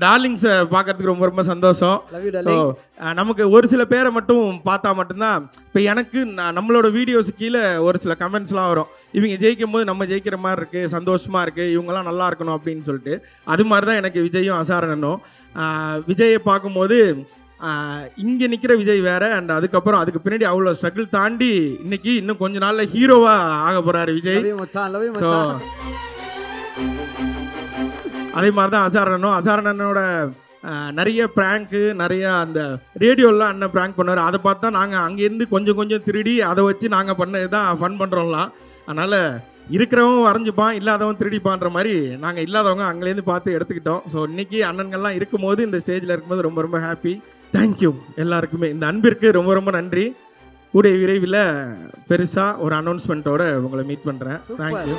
டார்லிங்ஸை பார்க்கறதுக்கு ரொம்ப ரொம்ப சந்தோஷம். ஸோ நமக்கு ஒரு சில பேரை மட்டும் பார்த்தா மட்டும்தான் இப்போ எனக்கு நம்மளோட வீடியோஸ் கீழே ஒரு சில கமெண்ட்ஸ்லாம் வரும். இவங்க ஜெயிக்கும் போது நம்ம ஜெயிக்கிற மாதிரி இருக்குது, சந்தோஷமாக இருக்குது, இவங்கெல்லாம் நல்லா இருக்கணும் அப்படின்னு சொல்லிட்டு. அது மாதிரி தான் எனக்கு விஜயும் அசாரணனும். விஜயை பார்க்கும்போது இங்கே நிற்கிற விஜய் வேற, அண்ட் அதுக்கப்புறம் அதுக்கு பின்னாடி அவ்வளோ ஸ்ட்ரகிள் தாண்டி இன்னைக்கு இன்னும் கொஞ்ச நாளில் ஹீரோவாக ஆக போகிறாரு விஜய். ஸோ அதே மாதிரி தான் அசாரணனோட நிறைய ப்ராங்க்கு, நிறைய அந்த ரேடியோலாம் அண்ணன் ப்ராங்க் பண்ணுவார். அதை பார்த்தா நாங்கள் அங்கேருந்து கொஞ்சம் கொஞ்சம் திருடி அதை வச்சு நாங்கள் பண்ணது தான் ஃபன் பண்ணுறோம்லாம். அதனால் இருக்கிறவன் வரைஞ்சிப்பான், இல்லாதவன் திருடிப்பான்ற மாதிரி நாங்கள் இல்லாதவங்க அங்கேருந்து பார்த்து எடுத்துக்கிட்டோம். ஸோ இன்றைக்கி அண்ணன்கள்லாம் இருக்கும்போது, இந்த ஸ்டேஜில் இருக்கும்போது ரொம்ப ரொம்ப ஹாப்பி. தேங்க்யூ எல்லாருக்குமே. இந்த அன்பிற்கு ரொம்ப ரொம்ப நன்றி. கூடிய விரைவில் பெருசாக ஒரு அனௌன்ஸ்மெண்ட்டோடு உங்களை மீட் பண்ணுறேன். தேங்க்யூ.